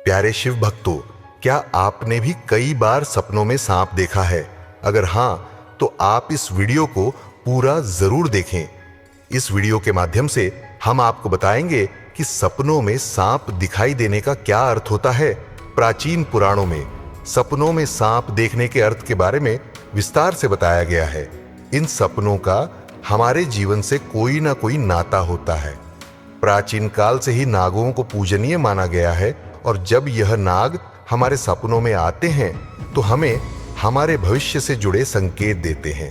प्यारे शिव भक्तों, क्या आपने भी कई बार सपनों में सांप देखा है? अगर हाँ, तो आप इस वीडियो को पूरा जरूर देखें। इस वीडियो के माध्यम से हम आपको बताएंगे कि सपनों में सांप दिखाई देने का क्या अर्थ होता है। प्राचीन पुराणों में सपनों में सांप देखने के अर्थ के बारे में विस्तार से बताया गया है। इन सपनों का हमारे जीवन से कोई ना कोई नाता होता है। प्राचीन काल से ही नागों को पूजनीय माना गया है और जब यह नाग हमारे सपनों में आते हैं तो हमें हमारे भविष्य से जुड़े संकेत देते हैं।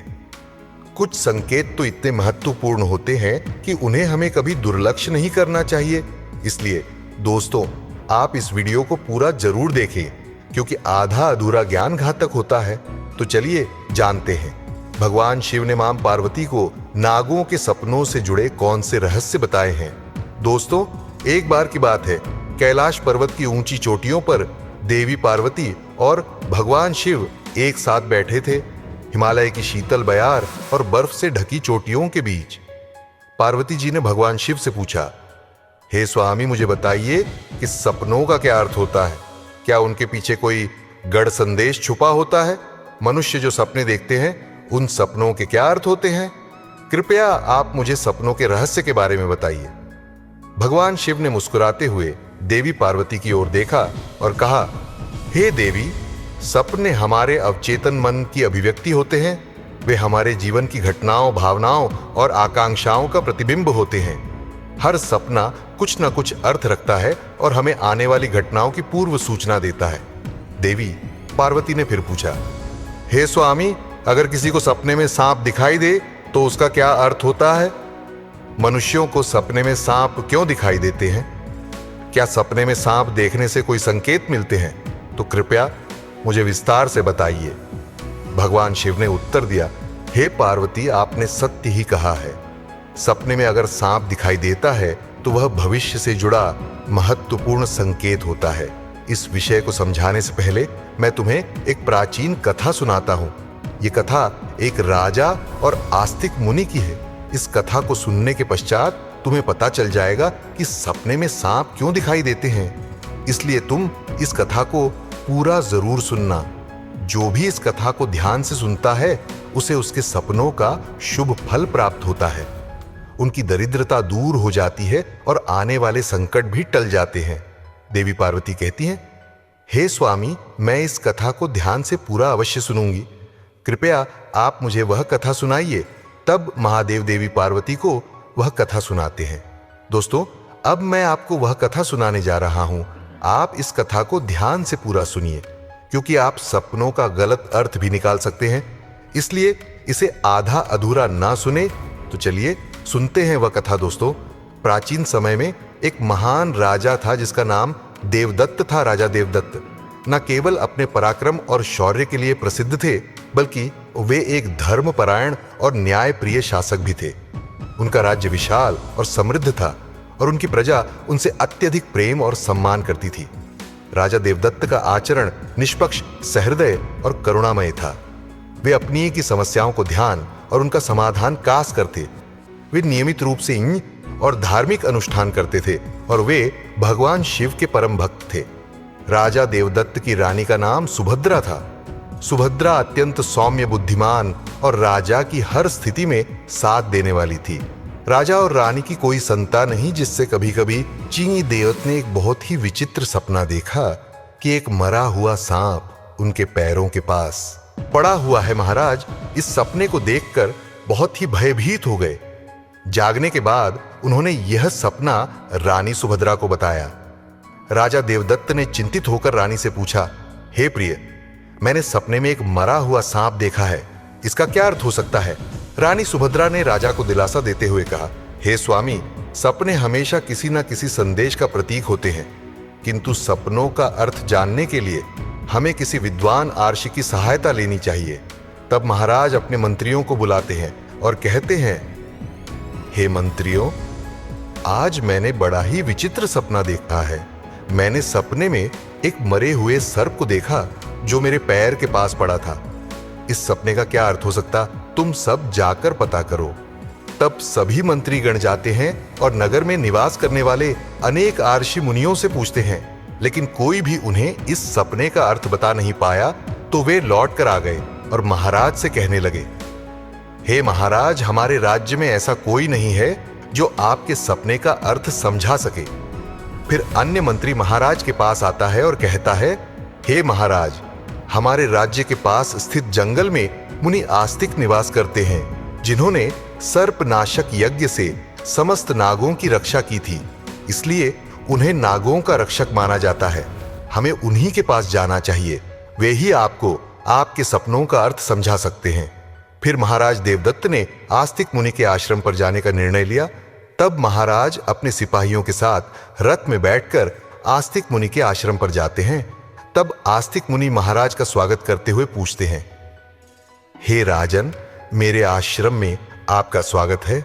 कुछ संकेत तो इतने महत्वपूर्ण होते हैं कि उन्हें हमें कभी दुर्लक्ष्य नहीं करना चाहिए। इसलिए दोस्तों, आप इस वीडियो को पूरा जरूर देखें, क्योंकि आधा अधूरा ज्ञान घातक होता है। तो चलिए जानते हैं, भगवान शिव ने मां पार्वती को नागों के सपनों से जुड़े कौन से रहस्य बताए हैं। दोस्तों, एक बार की बात है, कैलाश पर्वत की ऊंची चोटियों पर देवी पार्वती और भगवान शिव एक साथ बैठे थे, हिमालय की शीतल बयार और बर्फ से ढकी चोटियों के बीच। पार्वती जी ने भगवान शिव से पूछा, हे स्वामी, मुझे बताइए कि सपनों का क्या अर्थ होता है? क्या उनके पीछे कोई गढ़ संदेश छुपा होता है? मनुष्य जो सपने देखते हैं, उन सपनों के क्या अर्थ होते हैं? कृपया आप मुझे सपनों के रहस्य के बारे में बताइए। भगवान शिव ने मुस्कुराते हुए देवी पार्वती की ओर देखा और कहा, हे देवी, सपने हमारे अवचेतन मन की अभिव्यक्ति होते हैं। वे हमारे जीवन की घटनाओं, भावनाओं और आकांक्षाओं का प्रतिबिंब होते हैं। हर सपना कुछ न कुछ अर्थ रखता है और हमें आने वाली घटनाओं की पूर्व सूचना देता है। देवी पार्वती ने फिर पूछा, हे स्वामी, अगर किसी को सपने में सांप दिखाई दे तो उसका क्या अर्थ होता है? मनुष्यों को सपने में सांप क्यों दिखाई देते हैं? क्या सपने में सांप देखने से कोई संकेत मिलते हैं? तो कृपया मुझे विस्तार से बताइए। भगवान शिव ने उत्तर दिया, हे पार्वती, आपने सत्य ही कहा है। सपने में अगर सांप दिखाई देता है तो वह भविष्य से जुड़ा महत्वपूर्ण संकेत होता है। इस विषय को समझाने से पहले मैं तुम्हें एक प्राचीन कथा सुनाता हूं। यह कथा एक राजा और आस्तिक मुनि की है। इस कथा को सुनने के पश्चात तुम्हें पता चल जाएगा कि सपने में सांप क्यों दिखाई देते हैं। इसलिए तुम इस कथा को पूरा जरूर सुनना। जो भी इस कथा को ध्यान से सुनता है, उसे उसके सपनों का शुभ फल प्राप्त होता है। उनकी दरिद्रता दूर हो जाती है और आने वाले संकट भी टल जाते हैं। देवी पार्वती कहती हैं, हे स्वामी, मैं इस कथा को ध्यान से पूरा अवश्य सुनूंगी। कृपया आप मुझे वह कथा सुनाइए। तब महादेव देवी पार्वती को वह कथा सुनाते हैं। दोस्तों, अब मैं आपको वह कथा सुनाने जा रहा हूं। आप इस कथा को ध्यान से पूरा सुनिए, क्योंकि आप सपनों का गलत अर्थ भी निकाल सकते हैं। इसलिए इसे आधा अधूरा ना सुने। तो चलिए सुनते हैं वह कथा। दोस्तों, प्राचीन समय में एक महान राजा था जिसका नाम देवदत्त था। राजा देवदत्त न केवल अपने पराक्रम और शौर्य के लिए प्रसिद्ध थे, बल्कि वे एक धर्मपरायण और न्यायप्रिय शासक भी थे। उनका राज्य विशाल और समृद्ध था और उनकी प्रजा उनसे अत्यधिक प्रेम और सम्मान करती थी। राजा देवदत्त का आचरण निष्पक्ष, सहृदय और करुणामय था। वे अपनी की समस्याओं को ध्यान और उनका समाधान कास करते। वे नियमित रूप से यज्ञ और धार्मिक अनुष्ठान करते थे और वे भगवान शिव के परम भक्त थे। राजा देवदत्त की रानी का नाम सुभद्रा था। सुभद्रा अत्यंत सौम्य, बुद्धिमान और राजा की हर स्थिति में साथ देने वाली थी। राजा और रानी की कोई संतान नहीं, जिससे कभी कभी चिंगी देवत ने एक बहुत ही विचित्र सपना देखा कि एक मरा हुआ सांप उनके पैरों के पास पड़ा हुआ है। महाराज इस सपने को देखकर बहुत ही भयभीत हो गए। जागने के बाद उन्होंने यह सपना रानी सुभद्रा को बताया। राजा देवदत्त ने चिंतित होकर रानी से पूछा, हे प्रिय, मैंने सपने में एक मरा हुआ सांप देखा है, इसका क्या अर्थ हो सकता है? रानी सुभद्रा ने राजा को दिलासा देते हुए कहा, हे स्वामी, सपने हमेशा किसी न किसी संदेश का प्रतीक होते हैं, किंतु सपनों का अर्थ जानने के लिए हमें किसी विद्वान आर्षि की सहायता लेनी चाहिए। तब महाराज अपने मंत्रियों को बुलाते हैं और कहते हैं, हे मंत्रियों, आज मैंने बड़ा ही विचित्र सपना देखा है। मैंने सपने में एक मरे हुए सर्प को देखा जो मेरे पैर के पास पड़ा था। इस सपने का क्या अर्थ हो सकता, तुम सब जाकर पता करो। तब सभी मंत्रीगण जाते हैं और नगर में निवास करने वाले अनेक आर्षि मुनियों से पूछते हैं, लेकिन कोई भी उन्हें इस सपने का अर्थ बता नहीं पाया, तो वे लौट कर आ गए और महाराज से कहने लगे, हे महाराज, हमारे राज्य में ऐसा कोई नहीं है जो आपके सपने का अर्थ समझा सके। फिर अन्य मंत्री महाराज के पास आता है और कहता है, हे महाराज, हमारे राज्य के पास स्थित जंगल में मुनि आस्तिक निवास करते हैं, जिन्होंने सर्पनाशक यज्ञ से समस्त नागों की रक्षा की थी, इसलिए उन्हें नागों का रक्षक माना जाता है। हमें उन्हीं के पास जाना चाहिए, वे ही आपको आपके सपनों का अर्थ समझा सकते हैं। फिर महाराज देवदत्त ने आस्तिक मुनि के आश्रम पर जाने का निर्णय लिया। तब महाराज अपने सिपाहियों के साथ रथ में बैठकर आस्तिक मुनि के आश्रम पर जाते हैं। तब आस्तिक मुनि महाराज का स्वागत करते हुए पूछते हैं, हे राजन, मेरे आश्रम में आपका स्वागत है।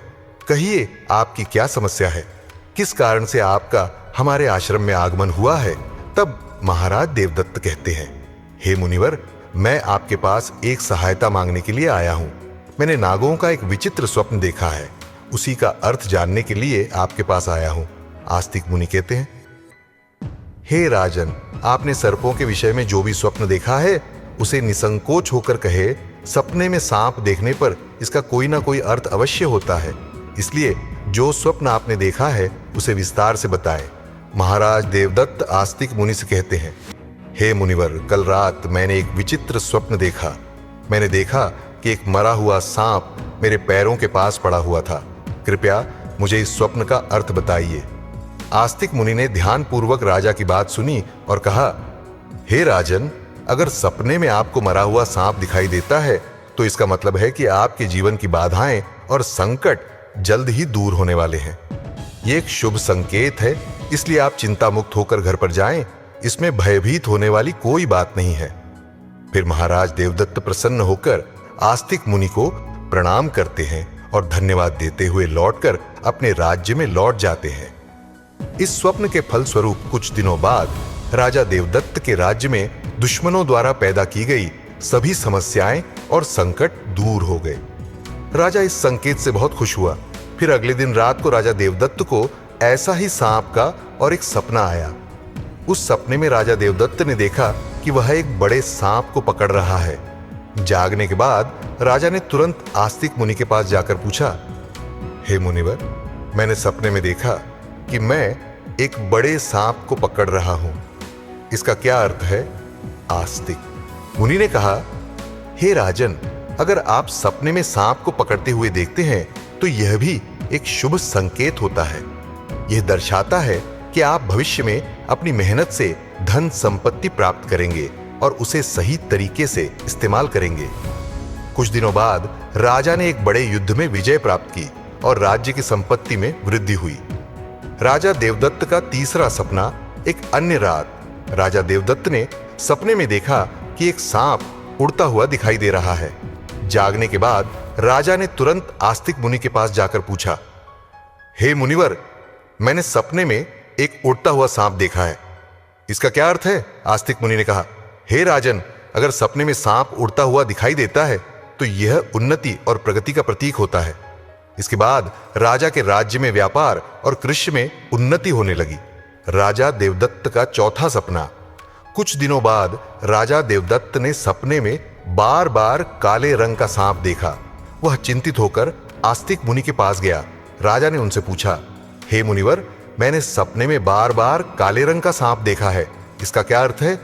कहिए, आपकी क्या समस्या है? किस कारण से आपका हमारे आश्रम में आगमन हुआ है? तब महाराज देवदत्त कहते हैं, हे मुनिवर, मैं आपके पास एक सहायता मांगने के लिए आया हूं। मैंने नागों का एक विचित्र स्वप्न देखा है, उसी का अर्थ जानने के लिए आपके पास आया हूं। आस्तिक मुनि कहते हैं, हे राजन, आपने सर्पों के विषय में जो भी स्वप्न देखा है उसे निसंकोच होकर कहे। सपने में सांप देखने पर इसका कोई ना कोई अर्थ अवश्य होता है, इसलिए जो स्वप्न आपने देखा है उसे विस्तार से बताएं। महाराज देवदत्त आस्तिक मुनि से कहते हैं, हे मुनिवर, कल रात मैंने एक विचित्र स्वप्न देखा। मैंने देखा कि एक मरा हुआ सांप मेरे पैरों के पास पड़ा हुआ था। कृपया मुझे इस स्वप्न का अर्थ बताइए। आस्तिक मुनि ने ध्यानपूर्वक राजा की बात सुनी और कहा, हे राजन, अगर सपने में आपको मरा हुआ सांप दिखाई देता है तो इसका मतलब है कि आपके जीवन की बाधाएं और संकट जल्द ही दूर होने वाले हैं। ये एक शुभ संकेत है, इसलिए आप चिंता मुक्त होकर घर पर जाएं। इसमें भयभीत होने वाली कोई बात नहीं है। फिर महाराज देवदत्त प्रसन्न होकर आस्तिक मुनि को प्रणाम करते हैं और धन्यवाद देते हुए लौटकर अपने राज्य में लौट जाते हैं। इस स्वप्न के फलस्वरूप कुछ दिनों बाद राजा देवदत्त के राज्य में दुश्मनों द्वारा पैदा की गई सभी समस्याएं और संकट दूर हो गए। राजा इस संकेत से बहुत खुश हुआ। फिर अगले दिन रात को राजा देवदत्त को ऐसा ही सांप का और एक सपना आया। उस सपने में राजा देवदत्त ने देखा कि वह एक बड़े सांप को पकड़ रहा है। जागने के बाद राजा ने तुरंत आस्तिक मुनि के पास जाकर पूछा, हे मुनिवर, मैंने सपने में देखा कि मैं एक बड़े सांप को पकड़ रहा हूं, इसका क्या अर्थ है? आस्तिक मुनि ने कहा, हे राजन, अगर आप सपने में सांप को पकड़ते हुए देखते हैं तो यह भी एक शुभ संकेत होता है। यह दर्शाता है कि आप भविष्य में अपनी मेहनत से धन संपत्ति प्राप्त करेंगे और उसे सही तरीके से इस्तेमाल करेंगे। कुछ दिनों बाद राजा ने एक बड़े युद्ध में विजय प्राप्त की और राज्य की संपत्ति में वृद्धि हुई। राजा देवदत्त का तीसरा सपना। एक अन्य रात राजा देवदत्त ने सपने में देखा कि एक सांप उड़ता हुआ दिखाई दे रहा है। जागने के बाद राजा ने तुरंत आस्तिक मुनि के पास जाकर पूछा, हे मुनिवर, मैंने सपने में एक उड़ता हुआ सांप देखा है, इसका क्या अर्थ है? आस्तिक मुनि ने कहा, हे राजन, अगर सपने में सांप उड़ता हुआ दिखाई देता है तो यह उन्नति और प्रगति का प्रतीक होता है। इसके बाद राजा के राज्य में व्यापार और कृषि में उन्नति होने लगी। राजा देवदत्त का चौथा सपना। कुछ दिनों बाद राजा देवदत्त ने सपने में बार बार काले रंग का सांप देखा। वह चिंतित होकर आस्तिक मुनि के पास गया। राजा ने उनसे पूछा, हे मुनिवर, मैंने सपने में बार बार काले रंग का सांप देखा है, इसका क्या अर्थ है?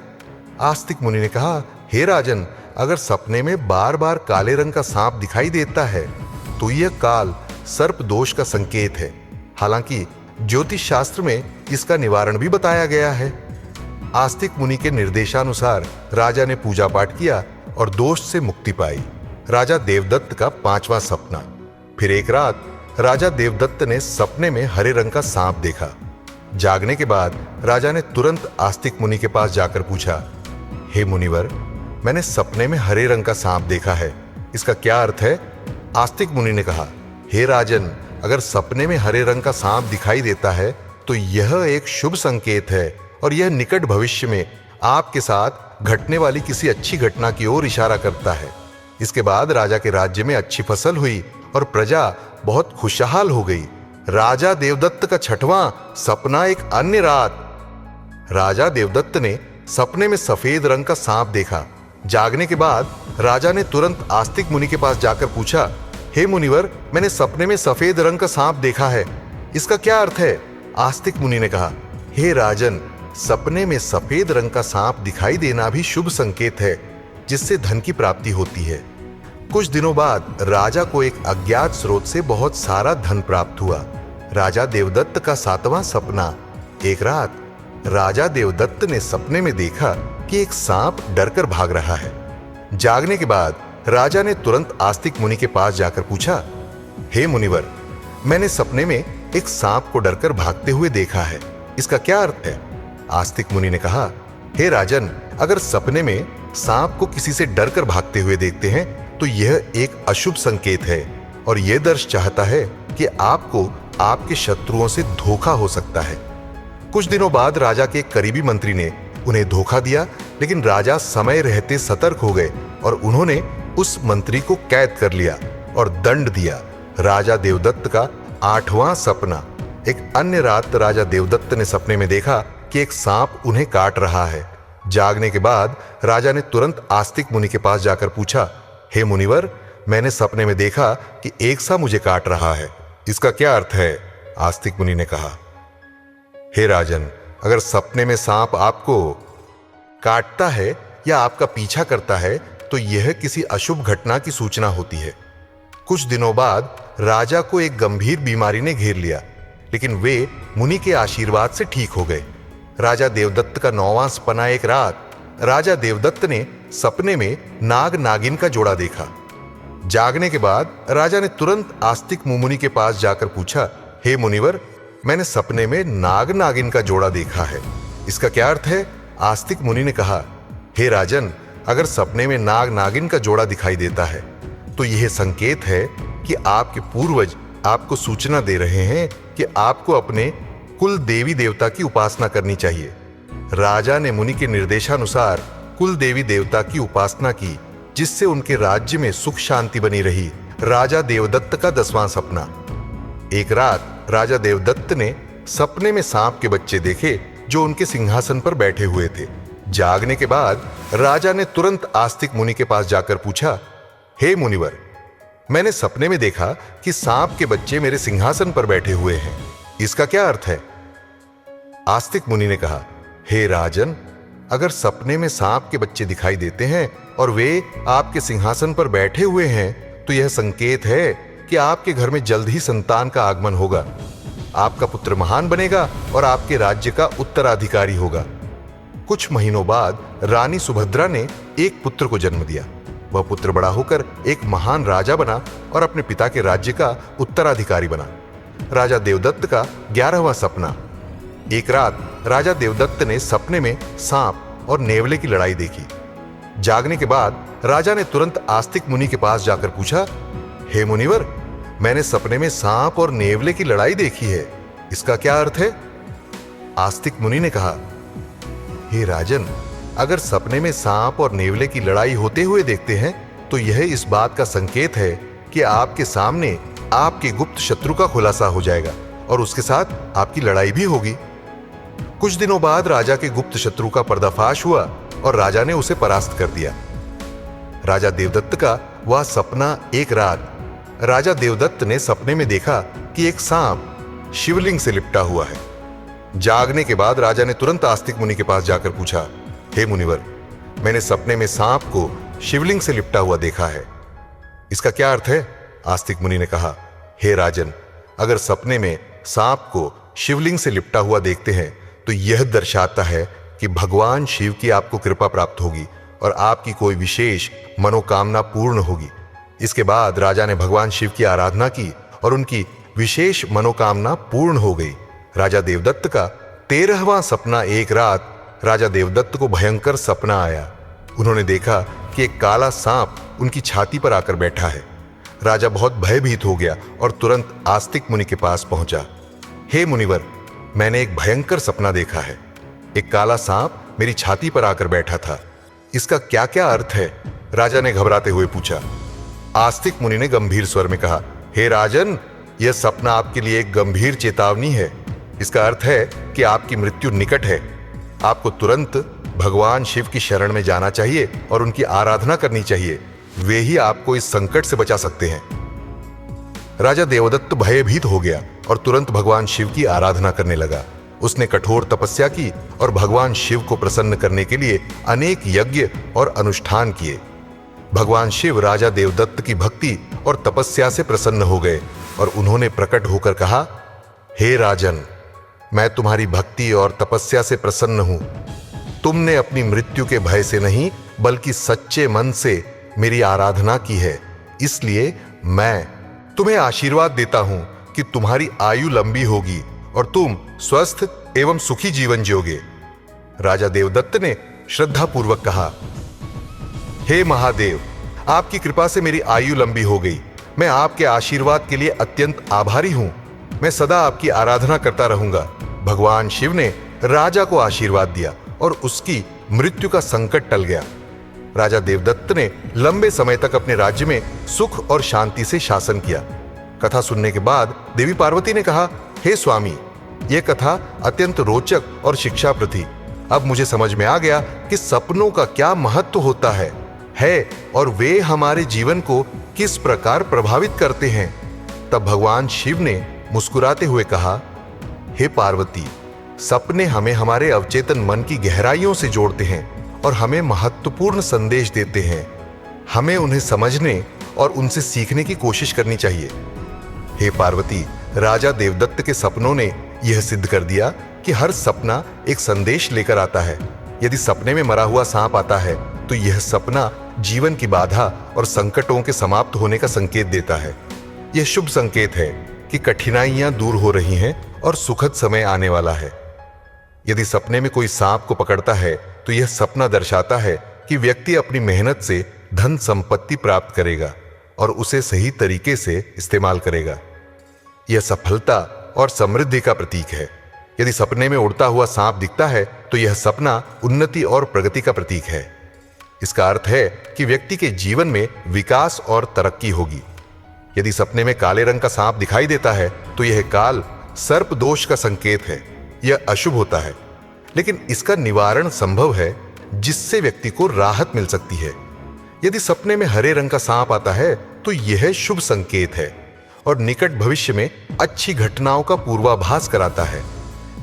आस्तिक मुनि ने कहा, हे राजन, अगर सपने में बार बार काले रंग का सांप दिखाई देता है तो यह काल सर्प दोष का संकेत है। हालांकि ज्योतिष शास्त्र में इसका निवारण भी बताया गया है। आस्तिक मुनि के निर्देशानुसार राजा ने पूजा पाठ किया और दोष से मुक्ति पाई। राजा देवदत्त का पांचवा सपना। फिर एक रात राजा देवदत्त ने सपने में हरे रंग का सांप देखा। जागने के बाद राजा ने तुरंत आस्तिक मुनि के पास जाकर पूछा, हे मुनिवर, मैंने सपने में हरे रंग का सांप देखा है, इसका क्या अर्थ है? आस्तिक मुनि ने कहा, हे राजन, अगर सपने में हरे रंग का सांप दिखाई देता है तो यह एक शुभ संकेत है और यह निकट भविष्य में आपके साथ घटने वाली किसी अच्छी घटना की ओर इशारा करता है। इसके बाद राजा के राज्य में अच्छी फसल हुई और प्रजा बहुत खुशहाल हो गई। राजा देवदत्त का छठवां सपना। एक अन्य रात राजा देवदत्त ने सपने में सफेद रंग का सांप देखा। जागने के बाद राजा ने तुरंत आस्तिक मुनि के पास जाकर पूछा, हे मुनिवर, मैंने सपने में सफेद रंग का सांप देखा है, इसका क्या अर्थ है? आस्तिक मुनि ने कहा, हे राजन, सपने में सफेद रंग का सांप दिखाई देना भी शुभ संकेत है, जिससे धन की प्राप्ति होती है। कुछ दिनों बाद राजा को एक अज्ञात स्रोत से बहुत सारा धन प्राप्त हुआ। राजा देवदत्त का 7वां सपना। एक रात राजा देवदत्त ने सपने में देखा कि एक सांप डरकर भाग रहा है। जागने के बाद राजा ने तुरंत आस्तिक मुनि के पास जाकर पूछा, हे मुनिवर, मैंने सपने में एक सांप को डरकर भागते हुए देखा है, इसका क्या अर्थ है? आस्तिक मुनि ने कहा, हे राजन, अगर सपने में सांप को किसी से डरकर भागते हुए देखते हैं तो यह एक अशुभ संकेत है और यह दर्श चाहता है कि आपको आपके शत्रुओं से धोखा हो सकता है। कुछ दिनों बाद राजा के एक करीबी मंत्री ने उन्हें धोखा दिया, लेकिन राजा समय रहते सतर्क हो गए और उन्होंने उस मंत्री को कैद कर लिया और दंड दिया। राजा देवदत्त का 8वां सपना। एक अन्य रात राजा देवदत्त ने सपने में देखा कि एक सांप उन्हें काट रहा है। जागने के बाद राजा ने तुरंत आस्तिक मुनि के पास जाकर पूछा, हे मुनिवर, मैंने सपने में देखा कि एक सांप मुझे काट रहा है, इसका क्या अर्थ है? आस्तिक मुनि ने कहा, हे राजन, अगर सपने में सांप आपको काटता है या आपका पीछा करता है तो यह किसी अशुभ घटना की सूचना होती है। कुछ दिनों बाद राजा को एक गंभीर बीमारी ने घेर लिया, लेकिन वे मुनि के आशीर्वाद से ठीक हो गए। राजा देवदत्त का 9वां सपना। एक रात राजा देवदत्त ने सपने में नाग नागिन का जोड़ा देखा। जागने के बाद राजा ने तुरंत आस्तिक मुनि के पास जाकर पूछा, हे मुनिवर, मैंने सपने में नाग नागिन का जोड़ा देखा है, इसका क्या अर्थ है? आस्तिक मुनि ने कहा, हे राजन, अगर सपने में नाग नागिन का जोड़ा दिखाई देता है तो यह संकेत है कि आपके पूर्वज आपको सूचना दे रहे हैं कि आपको अपने कुल देवी देवता की उपासना करनी चाहिए। राजा ने मुनि के निर्देशानुसार कुल देवी देवता की उपासना की, जिससे उनके राज्य में सुख शांति बनी रही। राजा देवदत्त का 10वां सपना। एक रात राजा देवदत्त ने सपने में सांप के बच्चे देखे जो उनके सिंहासन पर बैठे हुए थे। जागने के बाद राजा ने तुरंत आस्तिक मुनि के पास जाकर पूछा, हे मुनिवर, मैंने सपने में देखा कि सांप के बच्चे मेरे सिंहासन पर बैठे हुए हैं, इसका क्या अर्थ है? आस्तिक मुनि ने कहा, हे राजन, अगर सपने में सांप के बच्चे दिखाई देते हैं और वे आपके सिंहासन पर बैठे हुए हैं तो यह संकेत है कि आपके घर में जल्द ही संतान का आगमन होगा। आपका पुत्र महान बनेगा और आपके राज्य का उत्तराधिकारी होगा। कुछ महीनों बाद रानी सुभद्रा ने एक पुत्र को जन्म दिया। वह पुत्र बड़ा होकर एक महान राजा बना और अपने पिता के राज्य का उत्तराधिकारी बना। राजा देवदत्त का 11वां सपना। एक रात राजा देवदत्त ने सपने में सांप और नेवले की लड़ाई देखी। जागने के बाद राजा ने तुरंत आस्तिक मुनि के पास जाकर पूछा, हे मुनिवर, मैंने सपने में सांप और नेवले की लड़ाई देखी है, इसका क्या अर्थ है? आस्तिक मुनि ने कहा, हे राजन, अगर सपने में सांप और नेवले की लड़ाई होते हुए देखते हैं तो यह इस बात का संकेत है कि आपके सामने आपके गुप्त शत्रु का खुलासा हो जाएगा और उसके साथ आपकी लड़ाई भी होगी। कुछ दिनों बाद राजा के गुप्त शत्रु का पर्दाफाश हुआ और राजा ने उसे परास्त कर दिया। राजा देवदत्त का वह सपना। एक रात राजा देवदत्त ने सपने में देखा कि एक सांप शिवलिंग से लिपटा हुआ है। जागने के बाद राजा ने तुरंत आस्तिक मुनि के पास जाकर पूछा, हे मुनिवर, मैंने सपने में सांप को शिवलिंग से लिपटा हुआ देखा है, इसका क्या अर्थ है? आस्तिक मुनि ने कहा, हे राजन, अगर सपने में सांप को शिवलिंग से लिपटा हुआ देखते हैं तो यह दर्शाता है कि भगवान शिव की आपको कृपा प्राप्त होगी और आपकी कोई विशेष मनोकामना पूर्ण होगी। इसके बाद राजा ने भगवान शिव की आराधना की और उनकी विशेष मनोकामना पूर्ण हो गई। राजा देवदत्त का 13वां सपना। एक रात राजा देवदत्त को भयंकर सपना आया। उन्होंने देखा कि एक काला सांप उनकी छाती पर आकर बैठा है। राजा बहुत भयभीत हो गया और तुरंत आस्तिक मुनि के पास पहुंचा। हे मुनिवर, मैंने एक भयंकर सपना देखा है। एक काला सांप मेरी छाती पर आकर बैठा था, इसका क्या क्या अर्थ है? राजा ने घबराते हुए पूछा। आस्तिक मुनि ने गंभीर स्वर में कहा, हे राजन, यह सपना आपके लिए एक गंभीर चेतावनी है। इसका अर्थ है कि आपकी मृत्यु निकट है। आपको तुरंत भगवान शिव की शरण में जाना चाहिए और उनकी आराधना करनी चाहिए। वे ही आपको इस संकट से बचा सकते हैं। राजा देवदत्त भयभीत हो गया और तुरंत भगवान शिव की आराधना करने लगा। उसने कठोर तपस्या की और भगवान शिव को प्रसन्न करने के लिए अनेक यज्ञ और अनुष्ठान किए। भगवान शिव राजा देवदत्त की भक्ति और तपस्या से प्रसन्न हो गए और उन्होंने प्रकट होकर कहा, हे राजन, मैं तुम्हारी भक्ति और तपस्या से प्रसन्न हूं। तुमने अपनी मृत्यु के भय से नहीं बल्कि सच्चे मन से मेरी आराधना की है, इसलिए मैं तुम्हें आशीर्वाद देता हूं कि तुम्हारी आयु लंबी होगी और तुम स्वस्थ एवं सुखी जीवन जियोगे। राजा देवदत्त ने श्रद्धापूर्वक कहा, हे महादेव, आपकी कृपा से मेरी आयु लंबी हो गई। मैं आपके आशीर्वाद के लिए अत्यंत आभारी हूं। मैं सदा आपकी आराधना करता रहूंगा। भगवान शिव ने राजा को आशीर्वाद दिया और उसकी मृत्यु का संकट टल गया। राजा देवदत्त ने लंबे समय तक अपने राज्य में सुख और शांति से शासन किया। कथा सुनने के बाद देवी पार्वती ने कहा, हे स्वामी, यह कथा अत्यंत रोचक और शिक्षाप्रद थी। अब मुझे समझ में आ गया कि सपनों का क्या महत्व होता है और वे हमारे जीवन को किस प्रकार प्रभावित करते हैं। तब भगवान शिव ने मुस्कुराते हुए कहा, हे पार्वती, सपने हमें हमारे अवचेतन मन की गहराइयों से जोड़ते हैं और हमें महत्वपूर्ण संदेश देते हैं। हमें उन्हें समझने और उनसे सीखने की कोशिश करनी चाहिए। हे पार्वती, राजा देवदत्त के सपनों ने यह सिद्ध कर दिया कि हर सपना एक संदेश लेकर आता है। यदि सपने में मरा हुआ सांप आता है तो यह सपना जीवन की बाधा और संकटों के समाप्त होने का संकेत देता है। यह शुभ संकेत है कि कठिनाइयां दूर हो रही हैं और सुखद समय आने वाला है। यदि सपने में कोई सांप को पकड़ता है तो यह सपना दर्शाता है कि व्यक्ति अपनी मेहनत से धन संपत्ति प्राप्त करेगा और उसे सही तरीके से इस्तेमाल करेगा। यह सफलता और समृद्धि का प्रतीक है। यदि सपने में उड़ता हुआ सांप दिखता है तो यह सपना उन्नति और प्रगति का प्रतीक है। इसका अर्थ है कि व्यक्ति के जीवन में विकास और तरक्की होगी। यदि सपने में काले रंग का सांप दिखाई देता है तो यह काल सर्प दोष का संकेत है। यह अशुभ होता है, लेकिन इसका निवारण संभव है जिससे व्यक्ति को राहत मिल सकती है। यदि सपने में हरे रंग का सांप आता है तो यह शुभ संकेत है और निकट भविष्य में अच्छी घटनाओं का पूर्वाभास कराता है।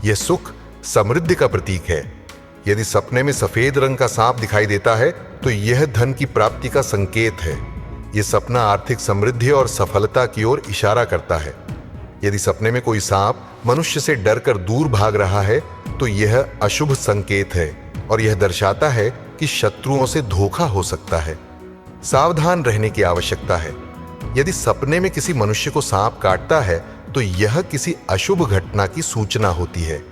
यह सुख समृद्धि का प्रतीक है। यदि सपने में सफेद रंग का सांप दिखाई देता है तो यह धन की प्राप्ति का संकेत है। यह सपना आर्थिक समृद्धि और सफलता की ओर इशारा करता है। यदि सपने में कोई सांप मनुष्य से डरकर दूर भाग रहा है तो यह अशुभ संकेत है और यह दर्शाता है कि शत्रुओं से धोखा हो सकता है। सावधान रहने की आवश्यकता है। यदि सपने में किसी मनुष्य को सांप काटता है तो यह किसी अशुभ घटना की सूचना होती है,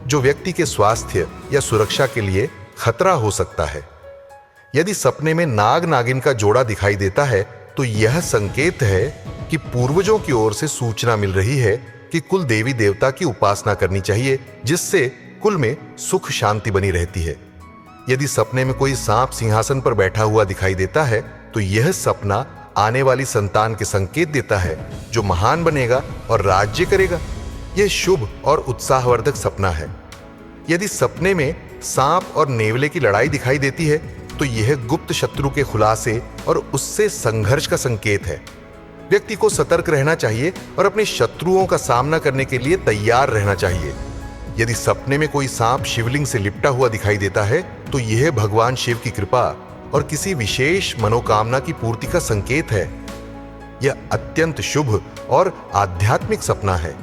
जो व्यक्ति के स्वास्थ्य या सुरक्षा के लिए खतरा हो सकता है। यदि सपने में नाग नागिन का जोड़ा दिखाई देता है तो यह संकेत है कि पूर्वजों की ओर से सूचना मिल रही है कि कुल देवी देवता की उपासना करनी चाहिए, जिससे कुल में सुख शांति बनी रहती है। यदि सपने में कोई सांप सिंहासन पर बैठा हुआ दिखाई देता है तो यह सपना आने वाली संतान के संकेत देता है, जो महान बनेगा और राज्य करेगा। यह शुभ और उत्साहवर्धक सपना है। यदि सपने में सांप और नेवले की लड़ाई दिखाई देती है तो यह गुप्त शत्रु के खुलासे और उससे संघर्ष का संकेत है। व्यक्ति को सतर्क रहना चाहिए और अपने शत्रुओं का सामना करने के लिए तैयार रहना चाहिए। यदि सपने में कोई सांप शिवलिंग से लिपटा हुआ दिखाई देता है तो यह भगवान शिव की कृपा और किसी विशेष मनोकामना की पूर्ति का संकेत है। यह अत्यंत शुभ और आध्यात्मिक सपना है।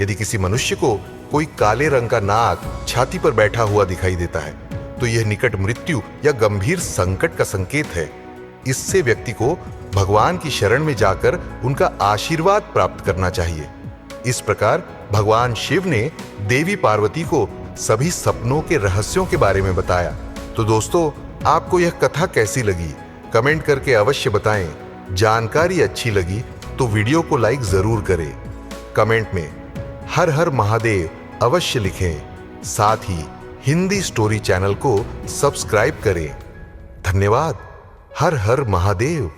यदि किसी मनुष्य को कोई काले रंग का नाग छाती पर बैठा हुआ दिखाई देता है तो यह निकट मृत्यु या गंभीर संकट का संकेत है। इससे व्यक्ति को भगवान की शरण में जाकर उनका आशीर्वाद प्राप्त करना चाहिए। इस प्रकार भगवान शिव ने देवी पार्वती को सभी सपनों के रहस्यों के बारे में बताया। तो दोस्तों, आपको यह कथा कैसी लगी? कमेंट करके अवश्य बताएं। जानकारी अच्छी लगी तो वीडियो को लाइक जरूर करें। कमेंट में हर हर महादेव अवश्य लिखें। साथ ही हिंदी स्टोरी चैनल को सब्सक्राइब करें। धन्यवाद। हर हर महादेव।